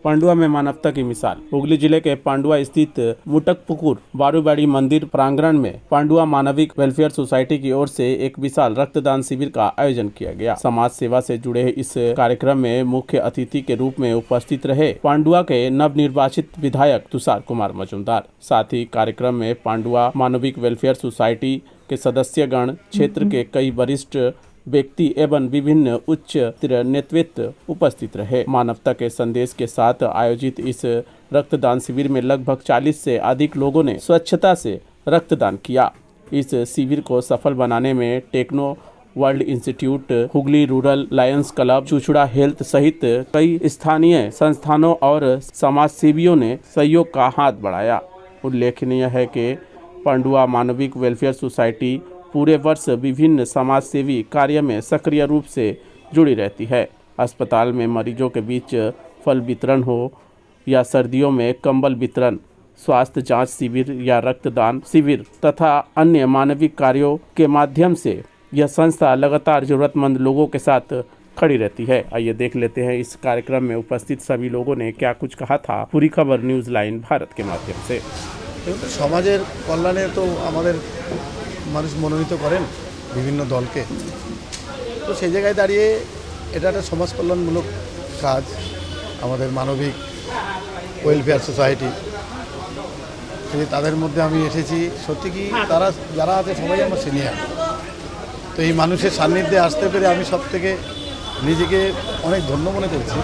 पांडुआ में मानवता की मिसाल। हुगली जिले के पांडुआ स्थित मुटकपुकुर बारूबाड़ी मंदिर प्रांगण में पांडुआ मानविक वेलफेयर सोसाइटी की ओर से एक विशाल रक्तदान शिविर का आयोजन किया गया। समाज सेवा से जुड़े इस कार्यक्रम में मुख्य अतिथि के रूप में उपस्थित रहे पांडुआ के नवनिर्वाचित विधायक तुषार कुमार मजूमदार। साथ ही कार्यक्रम में पांडुआ मानविक वेलफेयर सोसाइटी के सदस्यगण, क्षेत्र के कई वरिष्ठ व्यक्ति एवं विभिन्न उच्च नेतृत्व उपस्थित रहे। मानवता के संदेश के साथ आयोजित इस रक्तदान शिविर में लगभग 40 से अधिक लोगों ने स्वच्छता से रक्तदान किया। इस शिविर को सफल बनाने में techno world institute, Hooghly rural lions club, Chuchura health सहित कई स्थानीय संस्थानों और समाज सेवियों ने सहयोग का हाथ बढ़ाया। उल्लेखनीय है कि पांडुआ मानविक वेलफेयर सोसाइटी पूरे वर्ष विभिन्न समाज सेवी कार्य में सक्रिय रूप से जुड़ी रहती है। अस्पताल में मरीजों के बीच फल वितरण हो या सर्दियों में कंबल वितरण, स्वास्थ्य जांच शिविर या रक्तदान शिविर तथा अन्य मानविक कार्यों के माध्यम से यह संस्था लगातार जरूरतमंद लोगों के साथ खड़ी रहती है। आइए देख लेते हैं इस कार्यक्रम में उपस्थित सभी लोगों ने क्या कुछ कहा था। पूरी खबर न्यूज लाइन भारत के माध्यम से। समाजेर कल्याणे तो आमादेर মানুষ মনোনীত করেন বিভিন্ন দলকে, তো সেই জায়গায় দাঁড়িয়ে এটা একটা সমাজ কল্যাণমূলক কাজ। আমাদের মানবিক ওয়েলফেয়ার সোসাইটি তাদের মধ্যে আমি এসেছি। সত্যি কি তারা যারা আছে সবাই আমার সিনিয়র, তো এই মানুষের সান্নিধ্যে আসতে পেরে আমি সব থেকে নিজেকে অনেক ধন্য মনে করছি।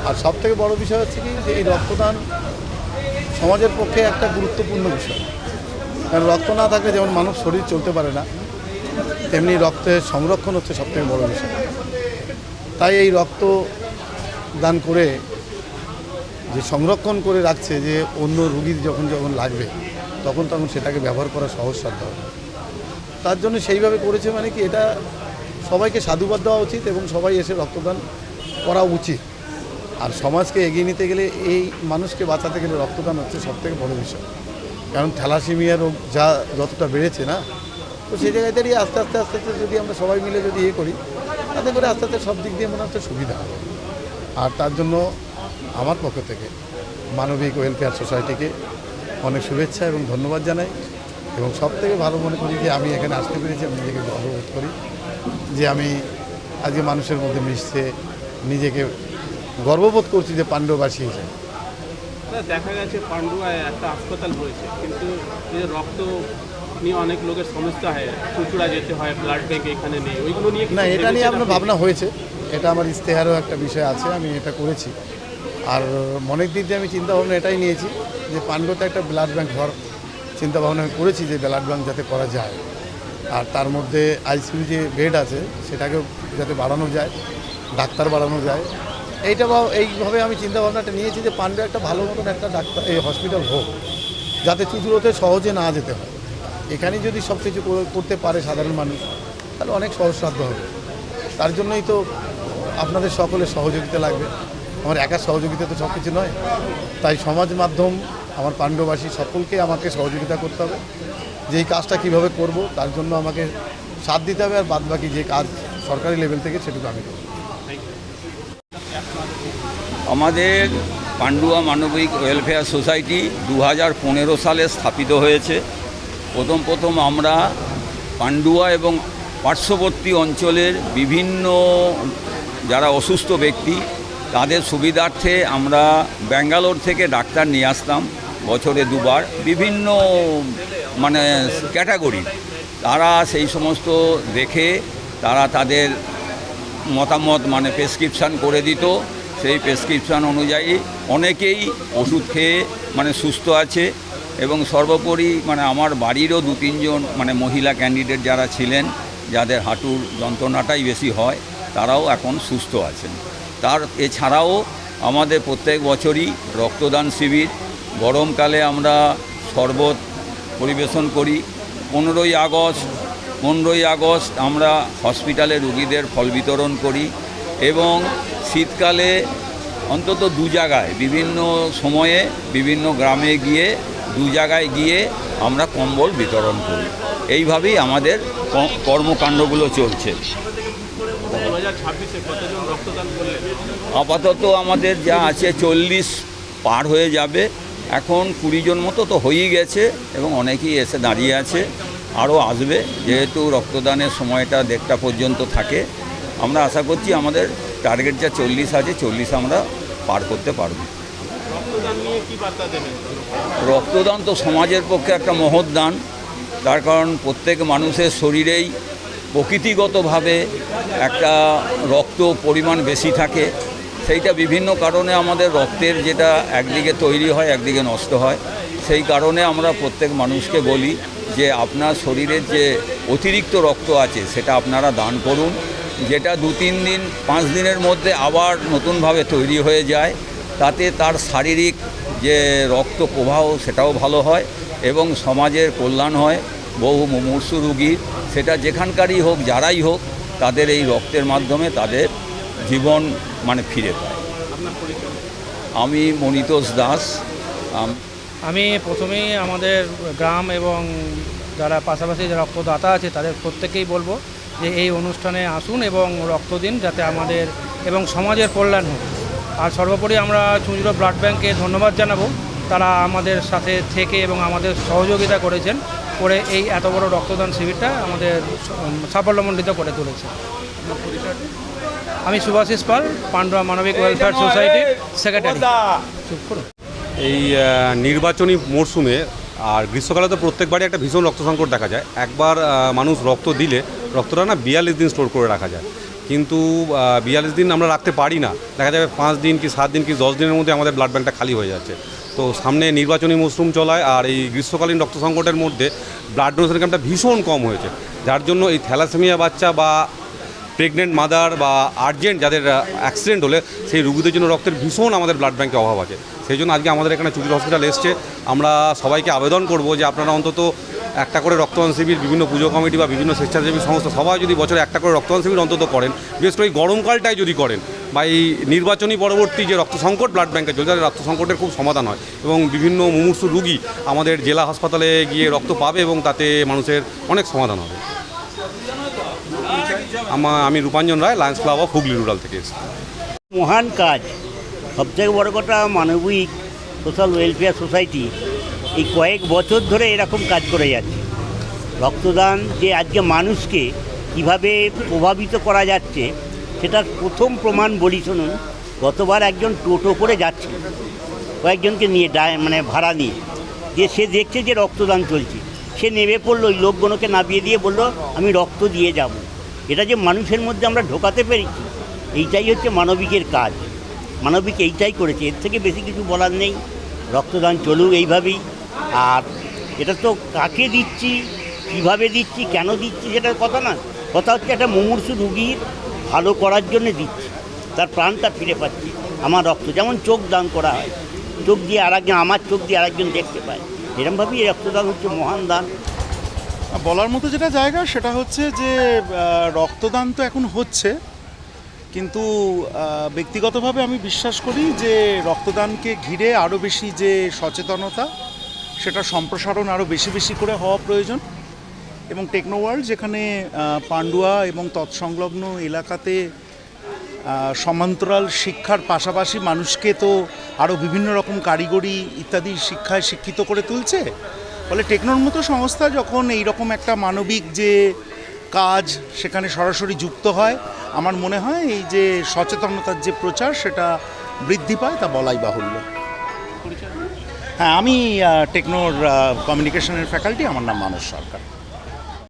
আর সব থেকে বড় বিষয় হচ্ছে কি যে এই রক্তদান সমাজের পক্ষে একটা গুরুত্বপূর্ণ বিষয়। কারণ রক্ত না থাকলে যেমন মানব শরীর চলতে পারে না, তেমনি রক্তের সংরক্ষণ হচ্ছে সবথেকে বড় বিষয়। তাই এই রক্ত দান করে যে সংরক্ষণ করে রাখছে, যে অন্য রোগীর যখন লাগবে তখন সেটাকে ব্যবহার করা সহজসাধ্য হবে। তার জন্য সেইভাবে করেছে, মানে কি এটা সবাইকে সাধুবাদ দেওয়া উচিত এবং সবাই এসে রক্তদান করা উচিত। আর সমাজকে এগিয়ে নিতে গেলে, এই মানুষকে বাঁচাতে গেলে রক্তদান হচ্ছে সবথেকে বড় বিষয়। কারণ থ্যালাসেমিয়া রোগ যতটা বেড়েছে না, তো সেই জায়গায় দাঁড়িয়ে আস্তে আস্তে যদি আমরা সবাই মিলে যদি করি, তাতে করে আস্তে আস্তে সব দিক দিয়ে মনে হচ্ছে সুবিধা হবে। আর তার জন্য আমার পক্ষ থেকে মানবিক ওয়েলফেয়ার সোসাইটিকে অনেক শুভেচ্ছা এবং ধন্যবাদ জানাই। এবং সব থেকে ভালো মনে করি যে আমি এখানে আসতে পেরেছি, আমি নিজেকে গর্ববোধ করি যে আমি আজকে মানুষের মধ্যে মিশতে নিজেকে গর্ববোধ করছি যে পাণ্ডুবাসী হিসেবে। দেখা গেছে পান্ডুয়ায় একটা হাসপাতাল রয়েছে, কিন্তু এই রক্ত নিয়ে অনেক লোকের সমস্যা হয়, চুচুড়া যেতে হয়, ব্লাড ব্যাংক এখানে নেই, ওইগুলো নিয়ে না, এটা নিয়ে আপনার ভাবনা হয়েছে, এটা আমার ইশতেহারও একটা বিষয় আছে, আমি এটা করেছি। আর মনের দিক দিয়ে আমি চিন্তাভাবনা এটাই নিয়েছি যে পান্ডুতে একটা ব্লাড ব্যাংক হওয়ার চিন্তাভাবনা আমি করেছি, যে ব্লাড ব্যাংক যাতে করা যায়। আর তার মধ্যে আইসিইউ যে বেড আছে সেটাকেও যাতে বাড়ানো যায়, ডাক্তার বাড়ানো যায়, এইভাবে আমি চিন্তাভাবনাটা নিয়েছি যে পান্ডুয়া একটা ভালো মতন একটা ডাক্তার এই হসপিটাল হোক, যাতে চুচুড়োতে সহজে না যেতে হয়। এখানে যদি সব কিছু করতে পারে সাধারণ মানুষ, তাহলে অনেক সহজসাধ্য হবে। তার জন্যই তো আপনাদের সকলের সহযোগিতা লাগবে, আমার একার সহযোগিতা তো সব কিছু নয়। তাই সমাজ মাধ্যম, আমার পাণ্ডুবাসী সকলকে আমাকে সহযোগিতা করতে হবে, যে এই কাজটা কীভাবে করব তার জন্য আমাকে সাথ দিতে হবে। আর বাদবাকি যে কাজ সরকারি লেভেল থেকে সেটুকু আমি করব। আমাদের পান্ডুয়া মানবিক ওয়েলফেয়ার সোসাইটি 2015 সালে স্থাপিত হয়েছে। প্রথম আমরা পান্ডুয়া এবং পার্শ্ববর্তী অঞ্চলের বিভিন্ন যারা অসুস্থ ব্যক্তি তাদের সুবিধার্থে আমরা ব্যাঙ্গালোর থেকে ডাক্তার নিয়ে আসতাম বছরে 2 বার, বিভিন্ন মানে ক্যাটাগরি। তারা সেই সমস্ত দেখে তারা তাদের মতামত মানে প্রেসক্রিপশান করে দিত। সেই প্রেসক্রিপশান অনুযায়ী অনেকেই ওষুধ খেয়ে মানে সুস্থ আছে। এবং সর্বোপরি মানে আমার বাড়িরও 2-3 জন মানে মহিলা ক্যান্ডিডেট যারা ছিলেন, যাদের হাঁটুর যন্ত্রণাটাই বেশি হয়, তারাও এখন সুস্থ আছেন। এছাড়াও আমাদের প্রত্যেক বছরই রক্তদান শিবির, গরমকালে আমরা শরবত পরিবেশন করি। 15ই আগস্ট আমরা হসপিটালে রোগীদের ফল বিতরণ করি। এবং শীতকালে অন্তত 2 জায়গায় বিভিন্ন সময়ে বিভিন্ন গ্রামে গিয়ে 2 জায়গায় গিয়ে আমরা কম্বল বিতরণ করি। এইভাবেই আমাদের কর্মকাণ্ডগুলো চলছে। 2026-এ কতজন রক্তদান করলেন? আপাতত আমাদের যা আছে 40 পার হয়ে যাবে, এখন 20 জন মতো তো হয়েই গেছে এবং অনেকেই এসে দাঁড়িয়ে আছে, আরও আসবে। যেহেতু রক্তদানের সময়টা 1:30 পর্যন্ত থাকে, আমরা আশা করছি আমাদের টার্গেট যা 40 আছে 40 আমরা পার করতে পারব। রক্তদান তো সমাজের পক্ষে একটা মহৎ দান, তার কারণ প্রত্যেক মানুষের শরীরেই প্রকৃতিগতভাবে একটা রক্ত পরিমাণ বেশি থাকে, সেইটা বিভিন্ন কারণে আমাদের রক্তের যেটা একদিকে তৈরি হয় একদিকে নষ্ট হয়। সেই কারণে আমরা প্রত্যেক মানুষকে বলি যে আপনার শরীরের যে অতিরিক্ত রক্ত আছে সেটা আপনারা দান করুন, যেটা 2-3 দিন 5 দিনের মধ্যে আবার নতুনভাবে তৈরি হয়ে যায়, তাতে তার শারীরিক যে রক্ত প্রবাহ সেটাও ভালো হয় এবং সমাজের কল্যাণ হয়। বহু মুমূর্ষু রোগীর, সেটা যেখানকারই হোক যারাই হোক, তাদের এই রক্তের মাধ্যমে তাদের জীবন মানে ফিরে পায়। আমি মনিতোষ দাস। আমি প্রথমেই আমাদের গ্রাম এবং যারা পাশাপাশি যারা রক্তদাতা আছে তাদের প্রত্যেকেই বলবো যে এই অনুষ্ঠানে আসুন এবং রক্ত দিন, যাতে আমাদের এবং সমাজের কল্যাণ হোক। আর সর্বোপরি আমরা চুঁচুড়া ব্লাড ব্যাঙ্কে ধন্যবাদ জানাবো, তারা আমাদের সাথে থেকে এবং আমাদের সহযোগিতা করেছেন, করে এই এত বড় রক্তদান শিবিরটা আমাদের সাফল্যমণ্ডিত করে তুলেছে। আমি সুভাষিস পাল, পান্ডুয়া মানবিক ওয়েলফেয়ার সোসাইটির সেক্রেটারি। চুপ করুন। এই নির্বাচনী মরশুমে আর গ্রীষ্মকালে তো প্রত্যেকবারই একটা ভীষণ রক্ত সংকট দেখা যায়। একবার মানুষ রক্ত দিলে রক্তটা না 42 দিন স্টোর করে রাখা যায়, কিন্তু 42 দিন আমরা রাখতে পারি না। দেখা যাবে 5 দিন কি 7 দিন কি 10 দিনের মধ্যে আমাদের ব্লাড ব্যাঙ্কটা খালি হয়ে যাচ্ছে। তো সামনে নির্বাচনী মরশুম চলায়, আর এই গ্রীষ্মকালীন রক্ত সংকটের মধ্যে ব্লাড ডোনেশন ক্যাম্পটা ভীষণ কম হয়েছে, যার জন্য এই থ্যালাসেমিয়া বাচ্চা বা প্রেগনেন্ট মাদার বা আর্জেন্ট যাদের অ্যাক্সিডেন্ট হলে সেই রোগীদের জন্য রক্তের ভীষণ আমাদের ব্লাড ব্যাঙ্কে অভাব আছে। সেই জন্য আজকে আমাদের এখানে চুঁচুড়া হসপিটাল এসছে। আমরা সবাইকে আবেদন করব যে আপনারা অন্তত একটা করে রক্তদান শিবির, বিভিন্ন পুজো কমিটি বা বিভিন্ন স্বেচ্ছাসেবী সংস্থা সবাই যদি বছরে একটা করে রক্তদান শিবির অন্তত করেন, বিশেষ করে এই গরমকালটায় যদি করেন বা এই নির্বাচনী পরবর্তী যে রক্ত সংকট ব্লাড ব্যাঙ্কে চলছে, রক্ত সংকটের খুব সমাধান হয় এবং বিভিন্ন মুমূর্ষু রোগী আমাদের জেলা হাসপাতালে গিয়ে রক্ত পাবে এবং তাতে মানুষের অনেক সমাধান হবে। আমি Rupanjan Roy, Lions club of Hooghly rural থেকে এসেছি। মহান কাজ, সবথেকে বড় কথা মানবিক সোশ্যাল ওয়েলফেয়ার সোসাইটি এই কয়েক বছর ধরে এরকম কাজ করে যাচ্ছে। রক্তদান যে আজকে মানুষকে কীভাবে প্রভাবিত করা যাচ্ছে সেটার প্রথম প্রমাণ বলি শুনুন। গতবার একজন টোটো করে যাচ্ছে কয়েকজনকে নিয়ে ভাড়া নিয়ে, যে সে দেখছে যে রক্তদান চলছে, সে নেমে পড়লো, ওই লোকগুলোকে নামিয়ে দিয়ে বলল আমি রক্ত দিয়ে যাব। এটা যে মানুষের মধ্যে আমরা ঢোকাতে পেরেছি, এইটাই হচ্ছে মানবিকের কাজ। মানবিক এইটাই করেছে, এর থেকে বেশি কিছু বলার নেই। রক্তদান চলুক এইভাবেই। আর এটা তো কাকে দিচ্ছি, কীভাবে দিচ্ছি, কেন দিচ্ছি সেটার কথা না, কথা হচ্ছে একটা মুমূর্ষু রুগীর ভালো করার জন্য দিচ্ছি, তার প্রাণটা ফিরে পাচ্ছি। আমার রক্ত যেমন চোখ দান করা হয়, চোখ দিয়ে আরেকজন, আমার চোখ দিয়ে আরেকজন দেখতে পায়, এরকমভাবেই এই রক্তদান হচ্ছে মহান দান। বলার মতো যেটা জায়গা সেটা হচ্ছে যে রক্তদান তো এখন হচ্ছে, কিন্তু ব্যক্তিগতভাবে আমি বিশ্বাস করি যে রক্তদানকে ঘিরে আরও বেশি যে সচেতনতা, সেটা সম্প্রসারণ আরও বেশি বেশি করে হওয়া প্রয়োজন। এবং টেকনো ওয়ার্ল্ড যেখানে পান্ডুয়া এবং তৎসংলগ্ন এলাকাতে সমান্তরাল শিক্ষার পাশাপাশি মানুষকে তো আরও বিভিন্ন রকম কারিগরি ইত্যাদি শিক্ষায় শিক্ষিত করে তুলছে, ফলে টেকনোর মতো সংস্থা যখন এই রকম একটা মানবিক যে কাজ সেখানে সরাসরি যুক্ত হয়, আমার মনে হয় এই যে সচেতনতার যে প্রচার সেটা বৃদ্ধি পায়, তা বলাই বাহুল্য। হ্যাঁ, আমি টেকনোর কমিউনিকেশনের ফ্যাকাল্টি, আমার নাম মানস সরকার।